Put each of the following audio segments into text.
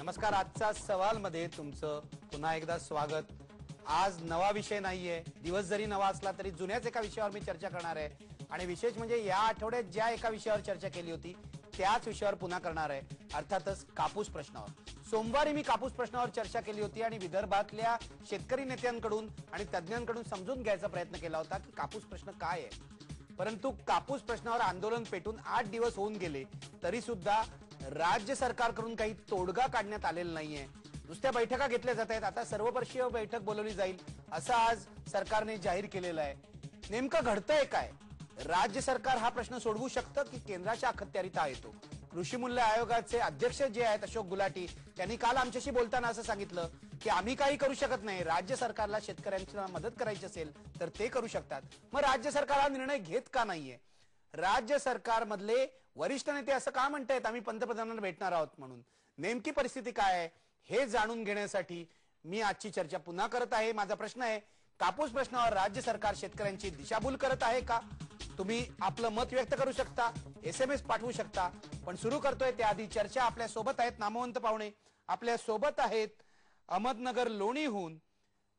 नमस्कार. आजचा सवाल मध्ये तुमचं पुन्हा एकदा स्वागत. आज नवा विषय नाहीये. दिवस जरी नवा असला तरी जुन्याच एका विषयावर मी चर्चा करणार आहे आणि विशेष म्हणजे या आठवड्यात ज्या एका विषयावर चर्चा केली होती त्याच विषयावर पुन्हा करणार आहे, अर्थातच कापूस प्रश्नावर. सोमवारी मी कापूस प्रश्नावर चर्चा केली होती आणि विदर्भातल्या शेतकरी नेत्यांकडून आणि तज्ज्ञांकडून समजून घ्यायचा प्रयत्न केला होता की कापूस प्रश्न काय आहे. परंतु कापूस प्रश्नावर आंदोलन पेटून 8 दिवस होऊन गेले तरी सुद्धा राज्य सरकारकडून काही तोडगा काढण्यात आलेला नाहीये. नुसत्या बैठका घेतल्या जात आहेत. आता सर्वपक्षीय बैठक बोलवली जाईल असं आज सरकारने जाहीर केलेलं आहे. नेमकं घडतंय काय? राज्य सरकार हा प्रश्न सोडवू शकतं की केंद्राच्या अखत्यारीत हा येतो? कृषी मूल्य आयोगाचे अध्यक्ष जे आहेत अशोक गुलाटी, त्यांनी काल आमच्याशी बोलताना असं सांगितलं की आम्ही काही करू शकत नाही. राज्य सरकारला शेतकऱ्यांना मदत करायची असेल तर ते करू शकतात. मग राज्य सरकार हा निर्णय घेत का नाहीये? राज्य सरकारमधले वरिष्ठ नेते असं का म्हणतायत आम्ही पंतप्रधानांना भेटणार आहोत म्हणून? नेमकी परिस्थिती काय आहे हे जाणून घेण्यासाठी मी आजची चर्चा पुन्हा करत आहे. माझा प्रश्न आहे, कापूस प्रश्नावर राज्य सरकार शेतकऱ्यांची दिशाभूल करत आहे का? तुम्ही आपलं मत व्यक्त करू शकता, SMS पाठवू शकता. पण सुरू करतोय त्याआधी चर्चा आपल्या सोबत आहेत नामवंत पाहुणे. आपल्या सोबत आहेत अहमदनगर लोणीहून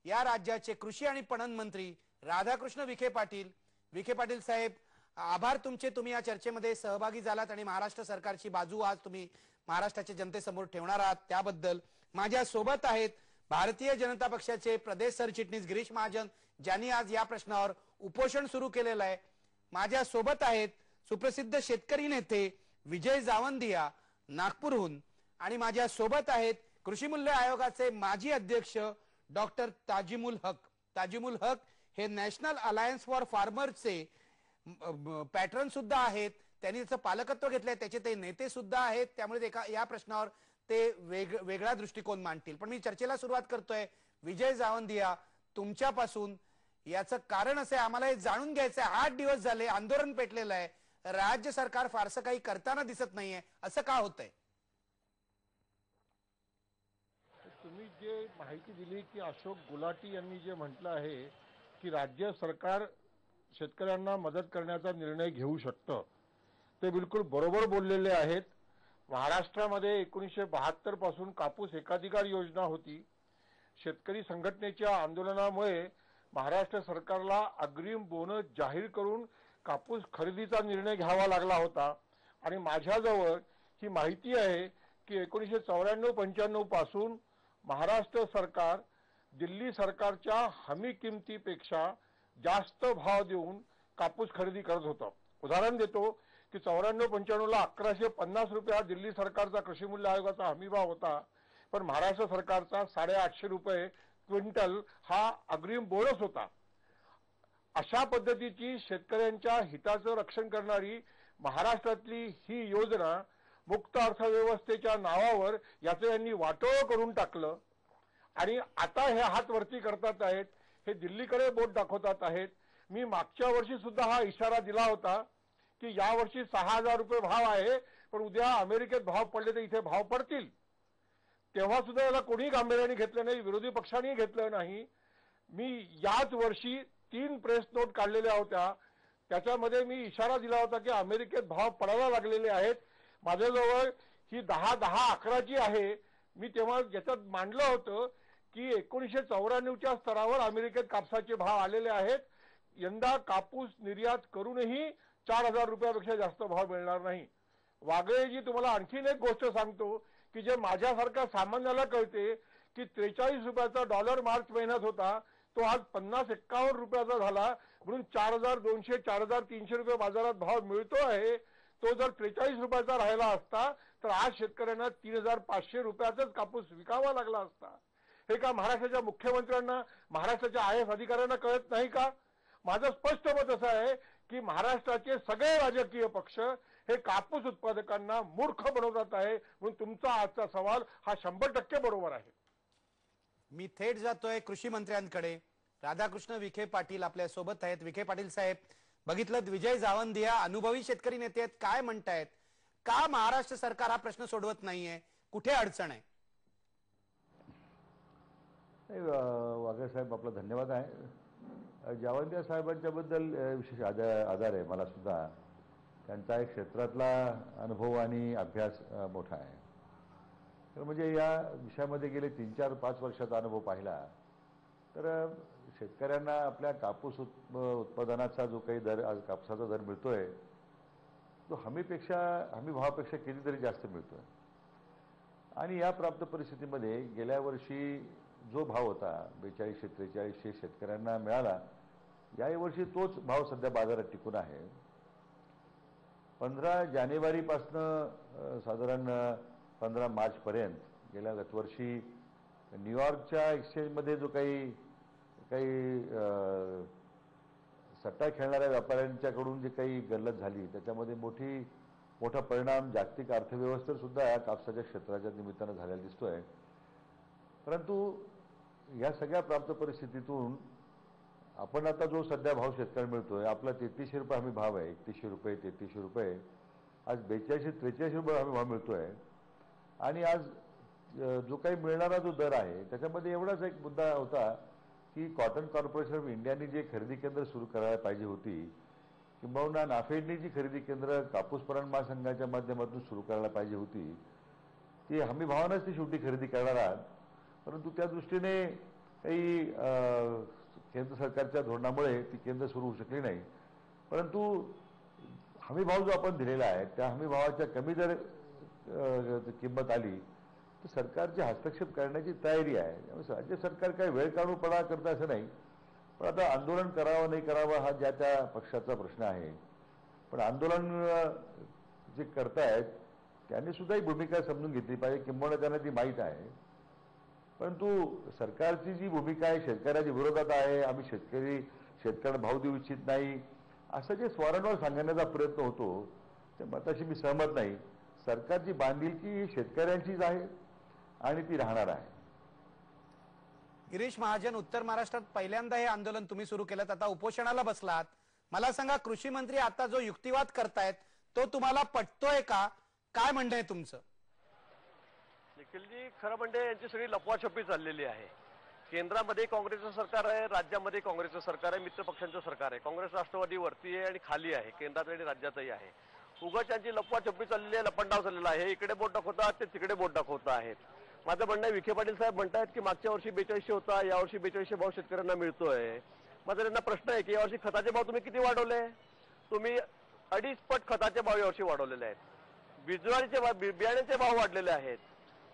या राज्याचे कृषी आणि पणन मंत्री राधाकृष्ण विखे पाटील. विखे पाटील साहेब, आभार तुमचे. तुम्ही या चर्चेमध्ये सहभागी झालात आणि महाराष्ट्र सरकारची बाजू आज तुम्ही महाराष्ट्राच्या जनतेसमोर ठेवणार आहात त्याबद्दल. माझ्या सोबत आहेत भारतीय जनता पक्षाचे प्रदेश सरचिटणीस गिरीश महाजन, ज्यांनी आज या प्रश्नावर उपोषण सुरू केलेलं आहे. माझ्या सोबत आहेत सुप्रसिद्ध शेतकरी नेते विजय जावंदिया नागपूरहून आणि माझ्या सोबत आहेत कृषी मूल्य आयोगाचे माजी अध्यक्ष डॉक्टर ताजिमुल हक. ताजिमुल हक हे नॅशनल अलायन्स फॉर फार्मर्सचे पॅटर्न सुद्धा आहेत. त्यांनी त्याचं पालकत्व घेतलंय, त्याचे ते नेते सुद्धा आहेत. त्यामुळे या प्रश्नावर ते वेगळा दृष्टिकोन मांडतील. पण मी चर्चेला सुरुवात करतोय विजय जावंदिया तुमच्यापासून. याचं कारण असं आहे, आम्हाला हे जाणून घ्यायचं आहे, 8 दिवस झाले आंदोलन पेटलेलं आहे, राज्य सरकार फारसं काही करताना दिसत नाहीये, असं का होतंय? तुम्ही जे माहिती दिली की अशोक गुलाटी यांनी जे म्हटलं आहे की राज्य सरकार शेतकऱ्यांना मदत करण्याचा निर्णय घेऊ शकतं, ते बिलकुल बरोबर बोललेले आहेत. महाराष्ट्रामध्ये 1972 पासून कापूस एकाधिकार योजना होती. शेतकरी संघटनेच्या आंदोलनामुळे महाराष्ट्र सरकारला अग्रिम बोनस जाहीर करून कापूस खरेदीचा निर्णय घ्यावा लागला होता. आणि माझ्याजवळ ही माहिती आहे की 1994-95 पासून महाराष्ट्र सरकार दिल्ली सरकारच्या हमी किमतीपेक्षा जास्त भाव देऊन कापूस खरेदी करत होतं. उदाहरण देतो की 94-95ला 1150 रुपये हा दिल्ली सरकारचा कृषी मूल्य आयोगाचा हमी भाव होता, पण महाराष्ट्र सरकारचा 850 रुपये क्विंटल हा अग्रिम बोनस होता. अशा पद्धतीची शेतकऱ्यांच्या हिताचं रक्षण करणारी महाराष्ट्रातली ही योजना मुक्त अर्थव्यवस्थेच्या नावावर याचं यांनी वाटोळं करून टाकलं. आणि आता हे हात वरती करतात आहेत, हे दिल्लीकडे बोट दाखवतात आहेत. मी मागच्या वर्षी सुद्धा हा इशारा दिला होता की यावर्षी 6000 रुपये भाव आहे, पण उद्या अमेरिकेत भाव पडले तर इथे भाव पडतील. तेव्हा सुद्धा याला कोणी गांभीर्याने घेतलं नाही, विरोधी पक्षांनी घेतलं नाही. मी याच वर्षी 3 प्रेस नोट काढलेल्या होत्या, त्याच्यामध्ये मी इशारा दिला होता की अमेरिकेत भाव पडायला लागलेले आहेत. माझ्याजवळ ही 10-10-11ची आहे. मी तेव्हा याच्यात मांडलं होतं की 1994च्या स्तरावर अमेरिकेत कापसाचे भाव आलेले आहेत. यंदा कापूस निर्यात करूनही 4000 रुपयापेक्षा जास्त भाव मिळणार नाही. वागळेजी, तुम्हाला आणखीन एक गोष्ट सांगतो की जे माझ्यासारख्या सामान्याला कळते की 43 रुपयाचा डॉलर मार्च महिन्यात होता, तो आज 50-51 रुपयाचा झाला. म्हणून 4200-4300 रुपये बाजारात भाव मिळतो आहे. तो जर 43 रुपयाचा राहिला असता तर आज शेतकऱ्यांना 3500 रुपयाचाच कापूस विकावा लागला असता. हे का महाराष्ट्राच्या मुख्यमंत्र्यांना, महाराष्ट्राच्या IAS अधिकाऱ्यांना कळत नाही का? माझं स्पष्ट मत असं आहे की महाराष्ट्राचे सगळे राजकीय पक्ष हे कापूस उत्पादकांना मूर्ख बनवतात आहे. म्हणून तुमचा आजचा सवाल हा 100% बरोबर आहे. मी थेट जातोय कृषी मंत्र्यांकडे. राधाकृष्ण विखे पाटील आपल्या सोबत आहेत. विखे पाटील साहेब, बघितलं विजय जावंदिया अनुभवी शेतकरी नेते आहेत, काय म्हणतायत? का महाराष्ट्र सरकार हा प्रश्न सोडवत नाहीये? कुठे अडचण आहे? वाघे साहेब, आपला धन्यवाद आहे. जावंदिया साहेबांच्या बद्दल विशेष आदर आहे मला सुद्धा. त्यांचा एक क्षेत्रातला अनुभव आणि अभ्यास मोठा आहे. तर म्हणजे या विषयामध्ये गेले 3-4-5 वर्षाचा अनुभव पाहिला तर शेतकऱ्यांना आपल्या कापूस उत्पादनाचा जो काही दर आज कापसाचा दर मिळतोय तो हमी भावापेक्षा कितीतरी जास्त मिळतोय. आणि या प्राप्त परिस्थितीमध्ये गेल्या वर्षी जो भाव होता 4200-4300 शेतकऱ्यांना मिळाला, याही वर्षी तोच भाव सध्या बाजारात टिकून आहे. 15 जानेवारीपासनं साधारण 15 मार्चपर्यंत गेल्या गतवर्षी न्यूयॉर्कच्या एक्सचेंजमध्ये जो काही सट्टा खेळणाऱ्या व्यापाऱ्यांच्याकडून जे काही गल्लत झाली त्याच्यामध्ये मोठा परिणाम जागतिक अर्थव्यवस्थेवर सुद्धा या कापसाच्या क्षेत्राच्या निमित्तानं झालेला दिसतोय. परंतु या सगळ्या प्राप्त परिस्थितीतून आपण आता जो सध्या भाव शेतकऱ्यांना मिळतोय आपला 3300 रुपये हमी भाव आहे. 3100 रुपये 3300 रुपये आज 4200-4300 रुपये हमी भाव मिळतोय. आणि आज जो काही मिळणारा जो दर आहे त्याच्यामध्ये एवढाच एक मुद्दा होता की कॉटन कॉर्पोरेशन ऑफ इंडियाने जे खरेदी केंद्र सुरू करायला पाहिजे होती किंबहुना नाफेडने जी खरेदी केंद्र कापूस पणन महासंघाच्या माध्यमातून सुरू करायला पाहिजे होती ती हमी भावानंच ती शेवटी खरेदी करणार आहात. परंतु त्या दृष्टीने काही केंद्र सरकारच्या धोरणामुळे ती केंद्र सुरू होऊ शकली नाही. परंतु हमी भाव जो आपण दिलेला आहे त्या हमी भावाच्या कमी जर किंमत आली तर सरकारचे हस्तक्षेप करण्याची तयारी आहे. त्यामुळे राज्य सरकार काही वेळ काढूपणा करतं असं नाही. पण आता आंदोलन करावं नाही करावं हा ज्या त्या पक्षाचा प्रश्न आहे. पण आंदोलन जे करतायत त्यांनी सुद्धा ही भूमिका समजून घेतली पाहिजे किंबहुना त्यांना ती माहीत आहे. परंतु सरकारची जी भूमिका आहे शेतकऱ्याच्या विरोधात आहे, आम्ही शेतकऱ्यांना भाव देऊ इच्छित नाही असं जे स्वारंवार सांगण्याचा प्रयत्न होतो त्या मताशी मी सहमत नाही. सरकारची बांधिलकी ही शेतकऱ्यांचीच आहे आणि ती राहणार आहे. गिरीश महाजन, उत्तर महाराष्ट्रात पहिल्यांदा हे आंदोलन तुम्ही सुरू केलं, आता उपोषणाला बसलात. मला सांगा, कृषी मंत्री आता जो युक्तिवाद करतायत तो तुम्हाला पटतोय का? काय म्हणणं आहे तुमचं? निखिलजी, खरं म्हणजे यांची सगळी लपवाछपी चाललेली आहे. केंद्रामध्ये काँग्रेसचं सरकार आहे, राज्यामध्ये काँग्रेसचं सरकार आहे, मित्र पक्षांचं सरकार आहे. काँग्रेस राष्ट्रवादी वरती आहे आणि खाली आहे, केंद्रात आणि राज्यातही आहे. उगाच यांची लपवाछपी चाललेली आहे, लपंडाव चाललेला आहे. इकडे बोट दाखवतात ते तिकडे बोट दाखवत आहेत. माझं म्हणणं आहे, विखे पाटील साहेब म्हणतायत की मागच्या वर्षी 4200 होता, यावर्षी 4200 भाव शेतकऱ्यांना मिळतोय. माझा त्यांना प्रश्न आहे की यावर्षी खताचे भाव तुम्ही किती वाढवले? तुम्ही 2.5 पट खताचे भाव यावर्षी वाढवलेले आहेत. बियाण्याचे भाव वाढलेले आहेत.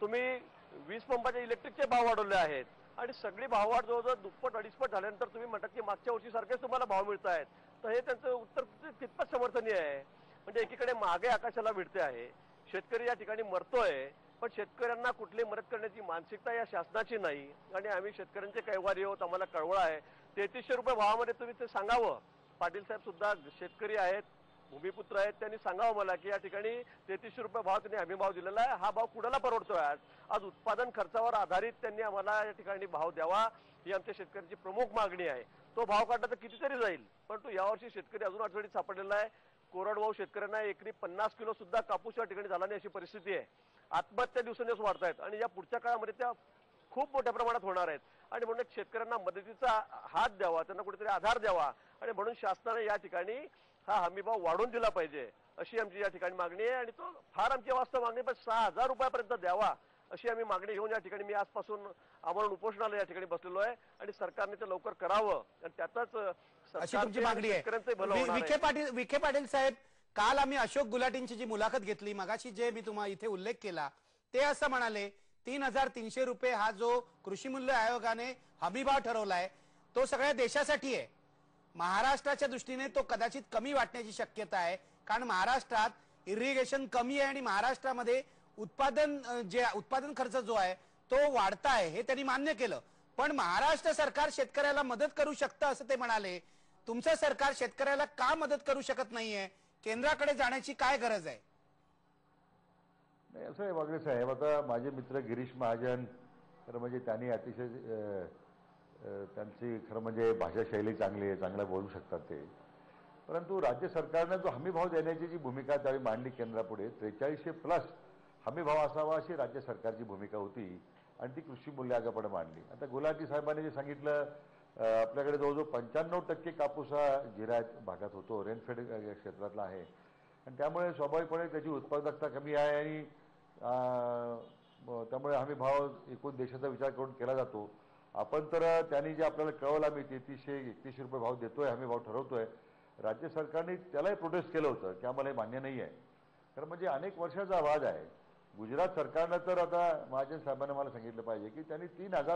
तुम्ही वीज पंपाचे इलेक्ट्रिकचे भाव वाढवले आहेत आणि सगळी भाववाढ जवळजवळ 2-2.5 झाल्यानंतर तुम्ही म्हणतात की मागच्या वर्षी सारखेच तुम्हाला भाव मिळत आहेत. तर हे त्यांचं उत्तर कितपत समर्थनीय आहे? म्हणजे एकीकडे महागाई आकाशाला भिडते आहे, शेतकरी या ठिकाणी मरतोय, पण शेतकऱ्यांना कुठली मदत करण्याची मानसिकता या शासनाची नाही. आणि आम्ही शेतकऱ्यांचे कैवारी आहोत, आम्हाला कळवळ आहे. 3300 रुपये भावामध्ये तुम्ही ते सांगावं. पाटील साहेब सुद्धा शेतकरी आहेत, भूमिपुत्र आहेत, त्यांनी सांगावं मला की या ठिकाणी 3300 रुपये भाव त्यांनी हमी भाव दिलेला आहे. हा भाव कुणाला परवडतोय? आज उत्पादन खर्चावर आधारित त्यांनी आम्हाला या ठिकाणी भाव द्यावा ही आमच्या शेतकऱ्यांची प्रमुख मागणी आहे. तो भाव काढला तर कितीतरी जाईल. परंतु यावर्षी शेतकरी अजून अडचणीत सापडलेला आहे. कोरडवाहू शेतकऱ्यांना एकरी 50 किलो सुद्धा कापूस या ठिकाणी झाला नाही अशी परिस्थिती आहे. आत्महत्या दिवसेंदिवस वाढत आहेत आणि या पुढच्या काळामध्ये त्या खूप मोठ्या प्रमाणात होणार आहेत. आणि म्हणून शेतकऱ्यांना मदतीचा हात द्यावा, त्यांना कुठेतरी आधार द्यावा आणि म्हणून शासनाने या ठिकाणी हा हमीभाव वाढवून दिला पाहिजे अशी आमची या ठिकाणी मागणी आहे. आणि तो फार आमची वास्तव मागणी, पण 6000 रुपयापर्यंत द्यावा अशी आम्ही मागणी घेऊन या ठिकाणी मी आजपासून आमरण उपोषणाला या ठिकाणी बसलेलो आहे. आणि सरकारने ते लवकर करावं आणि त्यातच अशी तुमची मागणी आहे. विखे पाटील साहेब, काल आम्ही अशोक गुलाटींची जी मुलाखत घेतली, मगाशी जे मी तुम्हाला इथे उल्लेख केला, ते असं म्हणाले 3300 रुपये हा जो कृषी मूल्य आयोगाने हमीभाव ठरवलाय तो सगळ्या देशासाठी आहे. महाराष्ट्राच्या दृष्टीने तो कदाचित कमी वाटण्याची शक्यता आहे, कारण महाराष्ट्रात इरिगेशन कमी आहे आणि महाराष्ट्रामध्ये उत्पादन खर्च जो आहे तो वाढता आहे हे त्यांनी मान्य केलं. पण महाराष्ट्र सरकार शेतकऱ्याला मदत करू शकतं असं ते म्हणाले. तुमचं सरकार शेतकऱ्याला का मदत करू शकत नाहीये? केंद्राकडे जाण्याची काय गरज आहे? नाही, असं आहे वागळे साहेब, आता माझे मित्र गिरीश महाजन खरं म्हणजे त्यांनी अतिशय त्यांची खरं म्हणजे भाषाशैली चांगली आहे, चांगलं बोलू शकतात ते. परंतु राज्य सरकारने जो हमी भाव देण्याची जी भूमिका त्यावेळी मांडली केंद्रापुढे 4300+ हमी भाव असावा अशी राज्य सरकारची भूमिका होती आणि ती कृषी मूल्य आयोगापुढे मांडली. आता गुलाटी साहेबांनी जे सांगितलं, आपल्याकडे जवळजवळ 95% कापूस हा जिरायत भागात होतो, रेनफेड क्षेत्रातला आहे आणि त्यामुळे स्वाभाविकपणे त्याची उत्पादकता कमी आहे आणि त्यामुळे हमी भाव एकूण देशाचा विचार करून केला जातो. आपण तर त्यांनी जे आपल्याला कळवलं आम्ही 3331 रुपये भाव देतोय, हमी भाव ठरवतोय. राज्य सरकारने त्यालाही प्रोटेस्ट केलं होतं की आम्हाला हे मान्य नाही आहे. कारण म्हणजे अनेक वर्षाचा वाद आहे. गुजरात सरकारनं तर आता महाजन साहेबांना मला सांगितलं पाहिजे की त्यांनी 3000